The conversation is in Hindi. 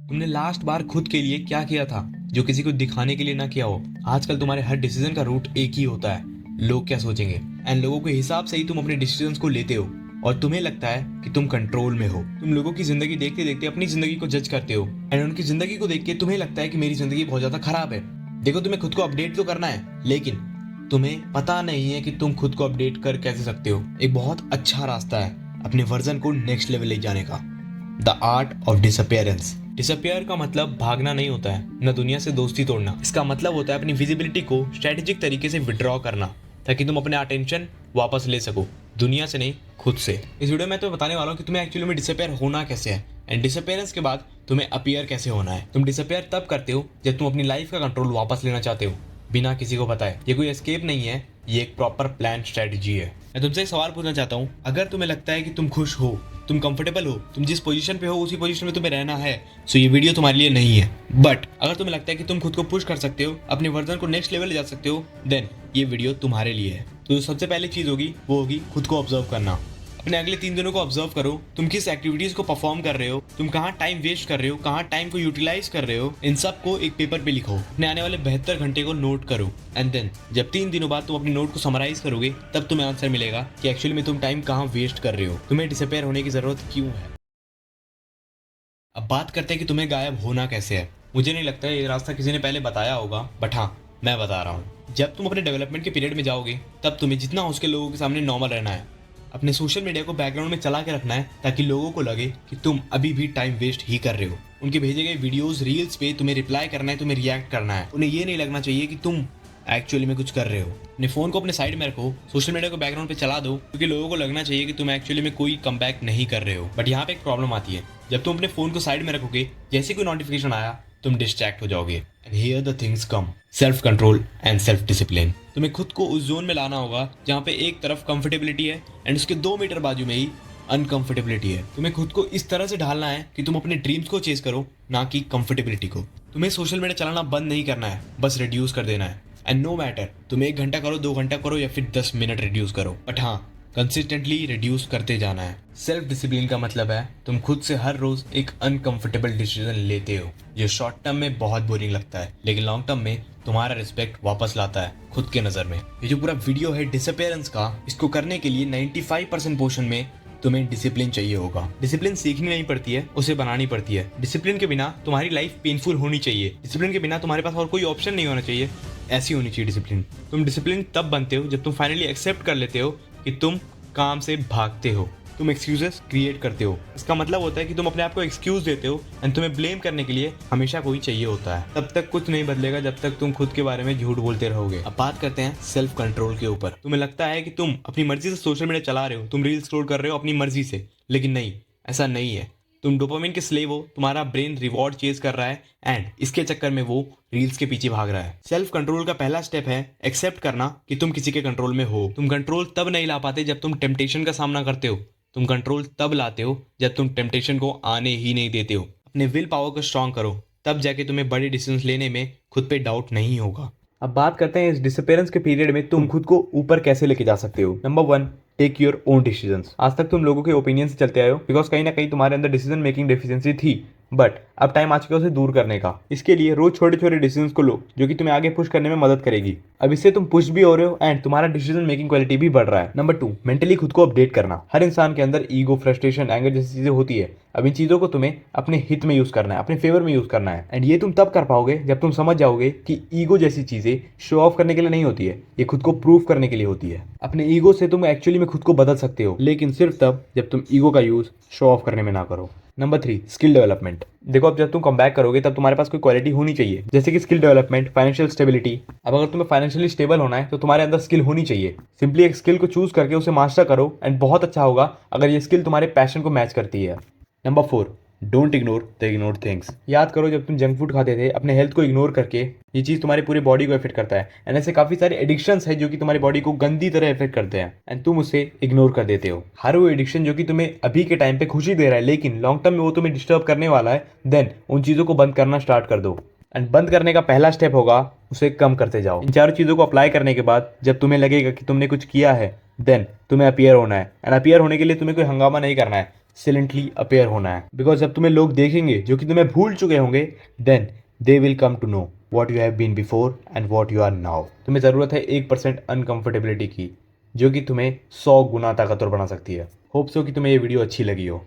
तुमने लास्ट बार खुद के लिए क्या किया था जो किसी को दिखाने के लिए ना किया हो? आजकल तुम्हारे हर डिसीजन का रूट एक ही होता है, लोग क्या सोचेंगे, एंड लोगों के हिसाब से ही तुम अपने डिसीजंस को लेते हो। और तुम्हें लगता है कि तुम कंट्रोल में हो। तुम लोगों की जिंदगी देखते देखते अपनी जिंदगी को जज करते हो, एंड उनकी जिंदगी को देख के तुम्हें लगता है कि मेरी जिंदगी बहुत ज्यादा खराब है। देखो, तुम्हें खुद को अपडेट तो करना है, लेकिन तुम्हें पता नहीं है कि तुम खुद को अपडेट कर कैसे सकते हो। एक बहुत अच्छा रास्ता है अपने वर्जन को नेक्स्ट लेवल ले जाने का, the art of disappearance. Disappear का मतलब भागना नहीं होता है, न दुनिया से दोस्ती तोड़ना। इसका मतलब होता है अपनी विजिबिलिटी को स्ट्रेटेजिक तरीके से विड्रॉ करना, ताकि तुम अपने अटेंशन वापस ले सको, दुनिया से नहीं, खुद से। इस वीडियो में तो बताने वाला हूँ कि तुम्हें एक्चुअली में डिसअपियर होना कैसे है, एंड डिसअपियरेंस के बाद तुम्हें अपीयर कैसे होना है। तुम डिसअपियर तब करते हो जब तुम अपनी लाइफ का कंट्रोल वापस लेना चाहते हो, बिना किसी को बताए। ये कोई एस्केप नहीं है, ये एक प्रॉपर प्लान स्ट्रेटजी है। मैं तुमसे एक सवाल पूछना चाहता हूँ, अगर तुम्हें लगता है कि तुम खुश हो, तुम कंफर्टेबल हो, तुम जिस पोजीशन पे हो उसी पोजीशन में तुम्हें रहना है, सो ये वीडियो तुम्हारे लिए नहीं है। बट अगर तुम्हें लगता है कि तुम खुद को पुश कर सकते हो, अपने वर्जन को नेक्स्ट लेवल ले जा सकते हो, देन ये वीडियो तुम्हारे लिए है। तो जो सबसे पहली चीज होगी वो होगी खुद को ऑब्जर्व करना। अपने अगले 3 दिनों को ऑब्जर्व करो, तुम किस एक्टिविटीज को परफॉर्म कर रहे हो, तुम कहाँ टाइम वेस्ट कर रहे हो, कहाँ टाइम को यूटिलाइज कर रहे हो। इन सब को एक पेपर पे लिखो, अपने आने वाले 72 घंटे को नोट करो, एंड देन जब 3 दिनों बाद तुम अपनी नोट को समराइज करोगे, तब तुम्हें आंसर मिलेगा कि एक्चुअली में तुम टाइम कहाँ वेस्ट कर रहे हो, तुम्हें डिसअपियर होने की जरूरत क्यों है। अब बात करते हैं कि तुम्हें गायब होना कैसे है। मुझे नहीं लगता ये रास्ता किसी ने पहले बताया होगा, बट हाँ, मैं बता रहा हूँ। जब तुम अपने डेवलपमेंट के पीरियड में जाओगे, तब तुम्हें जितना हो सके लोगों के सामने नॉर्मल रहना है। अपने सोशल मीडिया को बैकग्राउंड में चला के रखना है, ताकि लोगों को लगे कि तुम अभी भी टाइम वेस्ट ही कर रहे हो। उनके भेजे गए वीडियोस, रील्स पे तुम्हें रिप्लाई करना है, तुम्हें रिएक्ट करना है। उन्हें ये नहीं लगना चाहिए कि तुम एक्चुअली में कुछ कर रहे हो। अपने फोन को अपने साइड में रखो, सोशल मीडिया को बैकग्राउंड पे चला दो, क्योंकि लोगों को लगना चाहिए कि तुम एक्चुअली में कोई कमबैक नहीं कर रहे हो। बट यहाँ पे एक प्रॉब्लम आती है, जब तुम अपने फोन को साइड में रखोगे, जैसे कोई नोटिफिकेशन आया, तुम डिस्ट्रैक्ट हो जाओगे। And here the things come, self control and self discipline. तुम्हें खुद को उस जोन में लाना होगा जहाँ पे एक तरफ कंफर्टेबिलिटी है, एंड उसके 2 मीटर बाजू में ही अनकंफर्टेबिलिटी है। तुम्हें खुद को इस तरह से ढालना है कि तुम अपने ड्रीम्स को चेज करो, ना कि कंफर्टेबिलिटी को। तुम्हें सोशल मीडिया चलाना बंद नहीं करना है, बस रिड्यूस कर देना है। एंड नो मैटर तुम 1 घंटा करो, 2 घंटा करो, या फिर 10 मिनट रिड्यूस करो, बट हाँ, कंसिस्टेंटली रिड्यूस करते जाना है। सेल्फ डिसिप्लिन का मतलब है तुम खुद से हर रोज एक अनकंफर्टेबल डिसीजन लेते हो, जो शॉर्ट टर्म में बहुत बोरिंग लगता है, लेकिन लॉन्ग टर्म में तुम्हारा रिस्पेक्ट वापस लाता है खुद के नजर में। ये जो पूरा वीडियो है डिसअपियरेंस का, इसको करने के लिए 95% पोर्शन में तुम्हें डिसिप्लिन चाहिए होगा। डिसिप्लिन सीखनी नहीं पड़ती है, उसे बनानी पड़ती है। डिसिप्लिन के बिना तुम्हारी लाइफ पेनफुल होनी चाहिए। डिसिप्लिन के बिना तुम्हारे पास और कोई ऑप्शन नहीं होना चाहिए, ऐसी होनी चाहिए डिसिप्लिन। तुम डिसिप्लिन तब बनते हो जब तुम फाइनली एक्सेप्ट कर लेते हो कि तुम काम से भागते हो, तुम एक्सक्यूजेस क्रिएट करते हो। इसका मतलब होता है कि तुम अपने आप को एक्सक्यूज देते हो, एंड तुम्हें ब्लेम करने के लिए हमेशा कोई चाहिए होता है। तब तक कुछ नहीं बदलेगा जब तक तुम खुद के बारे में झूठ बोलते रहोगे। अब बात करते हैं सेल्फ कंट्रोल के ऊपर। तुम्हें लगता है कि तुम अपनी मर्जी से सोशल मीडिया चला रहे हो, तुम रील स्क्रॉल कर रहे हो अपनी मर्जी से, लेकिन नहीं, ऐसा नहीं है। तुम डोपामिन के स्लेव हो, तुम्हारा ब्रेन रिवॉर्ड चेज कर रहा है, एंड इसके चक्कर में वो रील्स के पीछे भाग रहा है। सेल्फ कंट्रोल का पहला स्टेप है एक्सेप्ट करना कि तुम किसी के कंट्रोल में हो। तुम कंट्रोल तब नहीं ला पाते जब तुम टेम्पटेशन का सामना करते हो, तुम कंट्रोल तब लाते हो जब तुम टेम्पटेशन को आने ही नहीं देते हो। अपने विल पावर को स्ट्रांग करो, तब जाके तुम्हें बड़े डिसीजंस लेने में खुद पे डाउट नहीं होगा। अब बात करते हैं इस डिसअपियरेंस के पीरियड में तुम खुद को ऊपर कैसे लेके जा सकते हो। Number 1, take your own decisions. आज तक तुम लोगों के ओपिनियन से चलते आए हो, बिकॉज कहीं ना कहीं तुम्हारे अंदर डिसीजन मेकिंग डेफिशिएंसी थी, बट अब टाइम आ चुका है उसे दूर करने का। इसके लिए रोज छोटे छोटे डिसीजंस को लो, जो कि तुम्हें आगे पुश करने में मदद करेगी। अब इससे तुम पुश भी हो रहे हो, एंड तुम्हारा डिसीजन मेकिंग क्वालिटी भी बढ़ रहा है। नंबर 2, मेंटली खुद को अपडेट करना। हर इंसान के अंदर ईगो, फ्रस्ट्रेशन, एंगर जैसी चीजें होती है। अब इन चीजों को तुम्हें अपने हित में यूज करना है, अपने फेवर में यूज करना है, एंड ये तुम तब कर पाओगे जब तुम समझ जाओगे कि ईगो जैसी चीजें शो ऑफ करने के लिए नहीं होती है, ये खुद को प्रूव करने के लिए होती है। अपने ईगो से तुम एक्चुअली में खुद को बदल सकते हो, लेकिन सिर्फ तब जब तुम ईगो का यूज शो ऑफ करने में ना करो। Number 3, skill development. देखो, अब जब तुम कम बैक करोगे तब तुम्हारे पास कोई क्वालिटी होनी चाहिए, जैसे कि स्किल डेवलपमेंट, फाइनेंशियल स्टेबिलिटी। अब अगर तुम्हें फाइनेंशियली स्टेबल होना है तो तुम्हारे अंदर स्किल होनी चाहिए। सिंपली एक स्किल को चूज करके उसे मास्टर करो, एंड बहुत अच्छा होगा अगर ये स्किल तुम्हारे पैशन को मैच करती है। Number 4, don't ignore the ignore things. याद करो, जब तुम जंक फूड खाते थे, अपने हेल्थ को इग्नोर करके, ये चीज तुम्हारी पूरी बॉडी को इफेक्ट करता है, एंड ऐसे काफी सारे एडिक्शंस है जो कि तुम्हारी बॉडी को गंदी तरह इफेक्ट करते हैं, एंड तुम उसे इग्नोर कर देते हो। हर वो एडिक्शन जो कि तुम्हें अभी के टाइम पे खुशी दे रहा है, लेकिन लॉन्ग टर्म में वो तुम्हें डिस्टर्ब करने वाला है, देन उन चीजों को बंद करना स्टार्ट कर दो। एंड बंद करने का पहला स्टेप होगा उसे कम करते जाओ। इन चारों चीजों को अप्लाई करने के बाद जब तुम्हें लगेगा कि तुमने कुछ किया है, देन तुम्हें अपीयर होना है, एंड अपीयर होने के लिए तुम्हें कोई हंगामा नहीं करना है। सिलेंटली अपेयर होना है, बिकॉज जब तुम्हें लोग देखेंगे जो कि तुम्हें भूल चुके होंगे, then they will come to know what you have been before and what you are now. तुम्हें ज़रूरत है 1% अनकंफर्टेबिलिटी की, जो कि तुम्हें 100 गुना ताकतवर बना सकती है। होप सो कि तुम्हें ये वीडियो अच्छी लगी हो।